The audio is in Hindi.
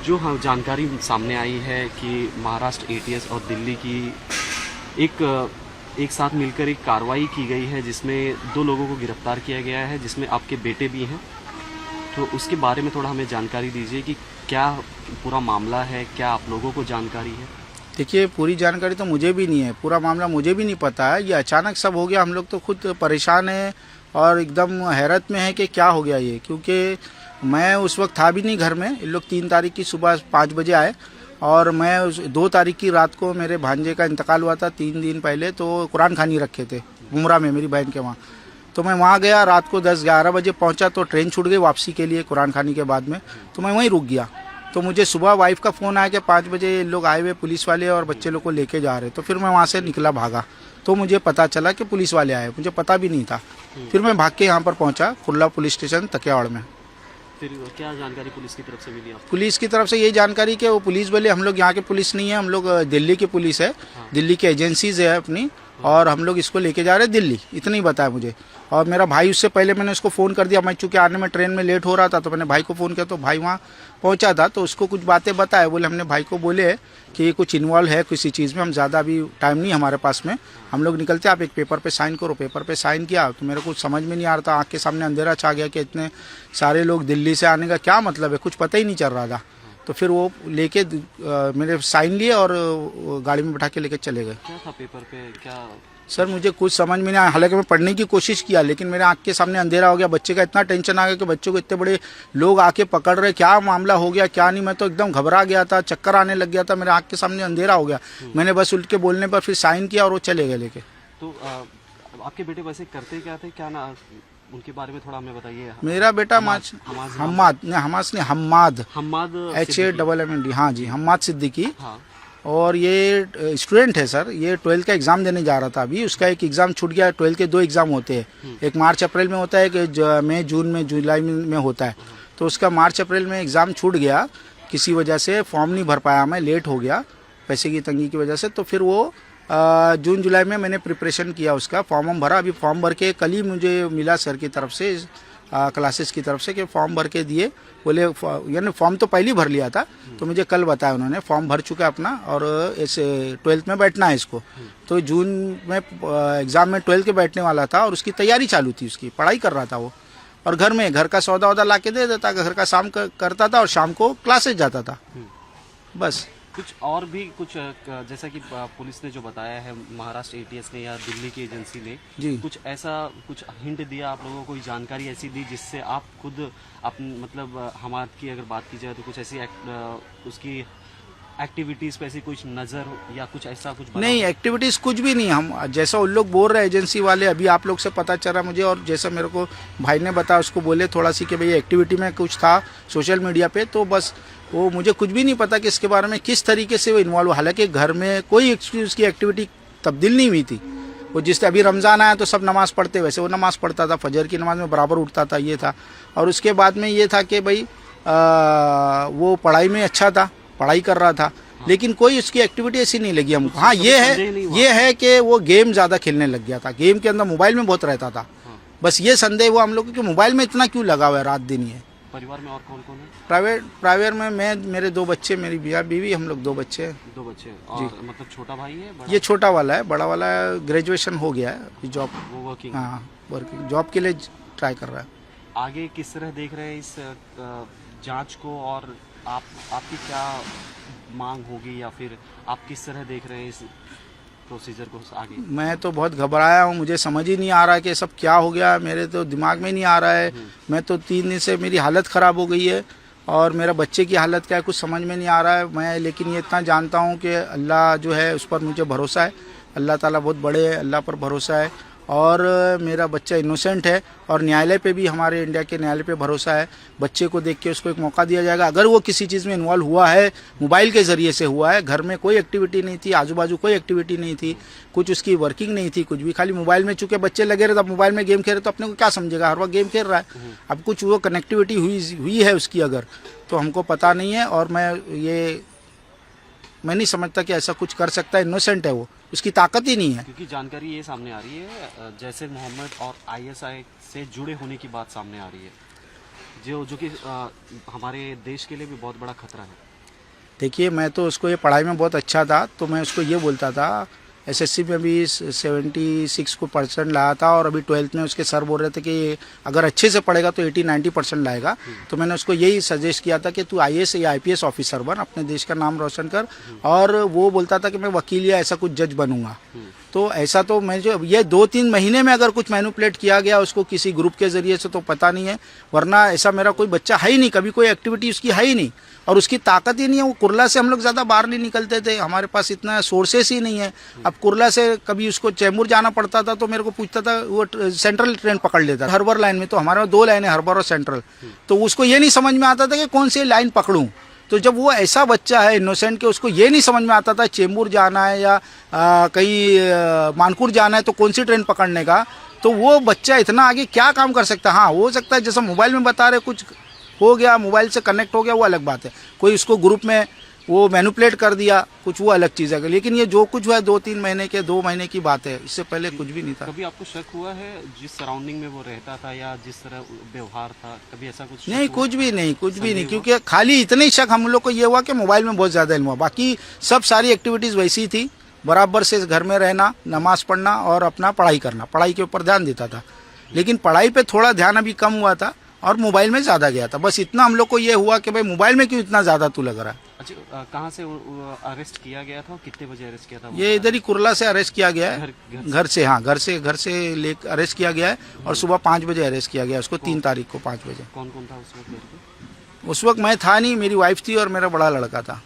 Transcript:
जो हाँ जानकारी सामने आई है कि महाराष्ट्र एटीएस और दिल्ली की एक साथ मिलकर एक कार्रवाई की गई है जिसमें 2 लोगों को गिरफ्तार किया गया है, जिसमें आपके बेटे भी हैं। तो उसके बारे में थोड़ा हमें जानकारी दीजिए कि क्या पूरा मामला है, क्या आप लोगों को जानकारी है? देखिए, पूरी जानकारी तो मुझे भी नहीं है, पूरा मामला मुझे भी नहीं पता है। ये अचानक सब हो गया, हम लोग तो खुद परेशान हैं और एकदम हैरत में है कि क्या हो गया ये, क्योंकि मैं उस वक्त था भी नहीं घर में। इन लोग 3 तारीख की सुबह 5 बजे आए और मैं 2 तारीख की रात को मेरे भांजे का इंतकाल हुआ था 3 दिन पहले, तो कुरान खानी रखे थे मुमरा में मेरी बहन के वहाँ। तो मैं वहाँ गया, रात को 10-11 बजे पहुँचा तो ट्रेन छूट गई वापसी के लिए कुरान खानी के बाद में, तो मैं वहीं रुक गया। तो मुझे सुबह वाइफ का फ़ोन आया कि 5 बजे लोग आए हुए पुलिस वाले और बच्चे लोग को लेके जा रहे। तो फिर मैं वहाँ से निकला, भागा, तो मुझे पता चला कि पुलिस वाले आए, मुझे पता भी नहीं था। फिर मैं भाग के यहाँ पर पहुँचा, कुर्ला पुलिस स्टेशन तकियावाड़ में। फिर क्या जानकारी पुलिस की तरफ से मिली आपको? पुलिस की तरफ से यही जानकारी कि वो पुलिस बोले हम लोग यहाँ के पुलिस नहीं है, हम लोग दिल्ली की पुलिस है, दिल्ली की एजेंसीज है अपनी, और हम लोग इसको लेके जा रहे हैं दिल्ली, इतना ही बताया मुझे। और मेरा भाई, उससे पहले मैंने उसको फ़ोन कर दिया, मैं चूँकि आने में ट्रेन में लेट हो रहा था तो मैंने भाई को फ़ोन किया, तो भाई वहाँ पहुँचा था तो उसको कुछ बातें बताए। बोले, हमने भाई को बोले कि ये कुछ इन्वॉल्व है किसी चीज़ में, हम ज़्यादा अभी टाइम नहीं हमारे पास में, हम लोग निकलते, आप एक पेपर पे साइन करो। पेपर पे साइन किया तो मेरे को कुछ समझ में नहीं आ रहा था, आँख के सामने अंधेरा छा गया कि इतने सारे लोग दिल्ली से आने का क्या मतलब है, कुछ पता ही नहीं चल रहा था। तो फिर वो लेके मेरे साइन लिए और गाड़ी में बैठा के लेके चले गए। क्या था पेपर पे, क्या? सर मुझे कुछ समझ में नहीं आया, हालांकि मैं पढ़ने की कोशिश किया, लेकिन मेरे आंख के सामने अंधेरा हो गया। बच्चे का इतना टेंशन आ गया कि बच्चों को इतने बड़े लोग आके पकड़ रहे, क्या मामला हो गया क्या नहीं। मैं तो एकदम घबरा गया था, चक्कर आने लग गया था, मेरे आंख के सामने अंधेरा हो गया। मैंने बस उल्ट के बोलने पर फिर साइन किया और वो चले गए लेके। तो आपके बेटे वैसे करते क्या थे, क्या ना उनके बारे में थोड़ा हमें बताइए। मेरा बेटा हम्माद हम्माद HAMMAD, हाँ जी, हम्माद सिद्दीकी। हाँ। और ये स्टूडेंट है सर, ये 12th का एग्ज़ाम देने जा रहा था अभी, उसका एक एग्ज़ाम छूट गया। 12th के 2 एग्ज़ाम होते हैं, एक मार्च अप्रैल में होता है, एक मई जून में जुलाई में होता है। तो उसका मार्च अप्रैल में एग्ज़ाम छूट गया, किसी वजह से फॉर्म नहीं भर पाया, मैं लेट हो गया पैसे की तंगी की वजह से। तो फिर वो जून जुलाई में मैंने प्रिपरेशन किया, उसका फॉर्म भरा। अभी फॉर्म भर के कल ही मुझे मिला सर की तरफ से, क्लासेस की तरफ से, कि फॉर्म भर के दिए। बोले, यानी फॉर्म तो पहले ही भर लिया था, तो मुझे कल बताया उन्होंने फॉर्म भर चुका अपना और इस 12th में बैठना है इसको। तो जून में एग्ज़ाम में 12th के बैठने वाला था और उसकी तैयारी चालू थी, उसकी पढ़ाई कर रहा था वो। और घर का सौदा वौदा ला के दे देता, घर का काम करता था और शाम को क्लासेस जाता था, बस। कुछ और भी कुछ जैसा कि पुलिस ने जो बताया है, महाराष्ट्र एटीएस ने या दिल्ली की एजेंसी ने जी, कुछ ऐसा कुछ हिंट दिया आप लोगों को, कोई जानकारी ऐसी दी जिससे आप खुद मतलब हमाद की अगर बात की जाए तो कुछ ऐसी उसकी एक्टिविटीज पे ऐसी कुछ नजर या कुछ ऐसा कुछ नहीं, एक्टिविटीज़ कुछ भी नहीं। हम जैसा उन लोग बोल रहे हैं एजेंसी वाले, अभी आप लोग से पता चल रहा मुझे, और जैसा मेरे को भाई ने बताया, उसको बोले थोड़ा सी कि भाई एक्टिविटी में कुछ था सोशल मीडिया पे, तो बस वो मुझे कुछ भी नहीं पता कि इसके बारे में किस तरीके से वो इन्वॉल्व हुआ। हालांकि घर में कोई उसकी एक्टिविटी तब्दील नहीं हुई थी। वो जिस अभी रमज़ान आया तो सब नमाज़ पढ़ते, वैसे वो नमाज़ पढ़ता था, फजर की नमाज में बराबर उठता था, ये था। और उसके बाद में ये था कि भाई वो पढ़ाई में अच्छा था, पढ़ाई कर रहा था, लेकिन कोई उसकी एक्टिविटी ऐसी नहीं लगी हमको। हाँ, ये है कि वो गेम ज़्यादा खेलने लग गया था, गेम के अंदर मोबाइल में बहुत रहता था। बस ये संदेह हुआ हम लोग कि मोबाइल में इतना क्यों लगा हुआ है रात दिन ये। परिवार में और कौन कौन है? प्राइवेट में मैं, मेरे 2 बच्चे, मेरी बीवी, हम लोग 2 बच्चे हैं। 2 बच्चे और मतलब छोटा भाई है, बड़ा? ये छोटा वाला है, बड़ा वाला ग्रेजुएशन हो गया है, जॉब, वो वर्किंग? हाँ, वर्किंग, जॉब के लिए ट्राई कर रहा है। आगे किस तरह देख रहे हैं इस जांच को, और आपकी क्या मांग होगी, या फिर आप किस तरह देख रहे हैं इस प्रोसीजर को आगे? मैं तो बहुत घबराया हूँ, मुझे समझ ही नहीं आ रहा है कि सब क्या हो गया, मेरे तो दिमाग में नहीं आ रहा है। मैं तो 3 दिन से मेरी हालत ख़राब हो गई है और मेरा बच्चे की हालत क्या है कुछ समझ में नहीं आ रहा है। मैं लेकिन ये इतना जानता हूँ कि अल्लाह जो है उस पर मुझे भरोसा है, अल्लाह ताला बहुत बड़े है, अल्लाह पर भरोसा है। और मेरा बच्चा इनोसेंट है और न्यायालय पे भी, हमारे इंडिया के न्यायालय पे भरोसा है। बच्चे को देख के उसको एक मौका दिया जाएगा। अगर वो किसी चीज़ में इन्वॉल्व हुआ है, मोबाइल के ज़रिए से हुआ है, घर में कोई एक्टिविटी नहीं थी, आजू बाजू कोई एक्टिविटी नहीं थी, कुछ उसकी वर्किंग नहीं थी, कुछ भी, खाली मोबाइल में, चूँकि बच्चे लगे रहे, तब मोबाइल में गेम खेल रहे, तो अपने को क्या समझेगा, हर वक्त गेम खेल रहा है। अब कुछ वो कनेक्टिविटी हुई है उसकी अगर, तो हमको पता नहीं है। और मैं नहीं समझता कि ऐसा कुछ कर सकता है। इनोसेंट है वो, उसकी ताकत ही नहीं है। क्योंकि जानकारी ये सामने आ रही है जैसे मोहम्मद और ISI से जुड़े होने की बात सामने आ रही है। जो कि हमारे देश के लिए भी बहुत बड़ा खतरा है। देखिए, मैं तो उसको ये पढ़ाई में बहुत अच्छा था, तो मैं उसको ये बोलता था, एसएससी में भी 76% लाया था, और अभी 12th में उसके सर बोल रहे थे कि अगर अच्छे से पढ़ेगा तो 80-90% लाएगा। तो मैंने उसको यही सजेस्ट किया था कि तू आईएएस या आईपीएस ऑफिसर बन, अपने देश का नाम रोशन कर। और वो बोलता था कि मैं वकील या ऐसा कुछ जज बनूंगा। तो ऐसा तो मैं जो ये 2-3 महीने में अगर कुछ मैनिपुलेट किया गया उसको किसी ग्रुप के जरिए से तो पता नहीं है, वरना ऐसा मेरा कोई बच्चा है ही नहीं, कभी कोई एक्टिविटी उसकी है ही नहीं, और उसकी ताकत ही नहीं है। वो कुरला से हम लोग ज़्यादा बाहर नहीं निकलते थे, हमारे पास इतना सोर्सेस ही नहीं है। अब कुरला से कभी उसको चैम्बूर जाना पड़ता था तो मेरे को पूछता था, वो सेंट्रल ट्रेन पकड़ लेता था हार्बर लाइन में, तो हमारे वहाँ 2 लाइनें हार्बर और सेंट्रल, तो उसको ये नहीं समझ में आता था कि कौन सी लाइन पकड़ूं। तो जब वो ऐसा बच्चा है इनोसेंट के उसको ये नहीं समझ में आता था चेंबूर जाना है या कहीं मानकुर जाना है तो कौन सी ट्रेन पकड़ने का, तो वो बच्चा इतना आगे क्या काम कर सकता है। हाँ, हो सकता है जैसा मोबाइल में बता रहे कुछ हो गया, मोबाइल से कनेक्ट हो गया, वो अलग बात है। कोई उसको ग्रुप में वो मैनिपुलेट कर दिया कुछ, वो अलग चीज़ है। लेकिन ये जो कुछ हुआ है 2-3 महीने के 2 महीने की बात है, इससे पहले कुछ भी नहीं था। कभी आपको शक हुआ है जिस सराउंडिंग में वो रहता था या जिस तरह व्यवहार था, कभी ऐसा कुछ नहीं, कुछ भी नहीं, कुछ भी नहीं, संदेह क्योंकि खाली इतना ही शक हम लोग को ये हुआ कि मोबाइल में बहुत ज़्यादा इल्म हुआ। बाकी सब सारी एक्टिविटीज़ वैसी ही थी, बराबर से घर में रहना, नमाज पढ़ना और अपना पढ़ाई करना, पढ़ाई के ऊपर ध्यान देता था। लेकिन पढ़ाई पे थोड़ा ध्यान अभी कम हुआ था और मोबाइल में ज़्यादा गया था। बस इतना हम लोग को ये हुआ कि भाई मोबाइल में क्यों इतना ज़्यादा तू लग रहा है। अच्छा, कहाँ से अरेस्ट किया गया था और कितने बजे अरेस्ट किया था? ये इधर ही कुरला से अरेस्ट किया गया है, घर से। हाँ, घर से ले अरेस्ट किया गया है, और सुबह 5 बजे अरेस्ट किया गया उसको, 3 तारीख को 5 बजे। कौन कौन था उस वक्त? उस वक्त मैं था नहीं, मेरी वाइफ थी और मेरा बड़ा लड़का था।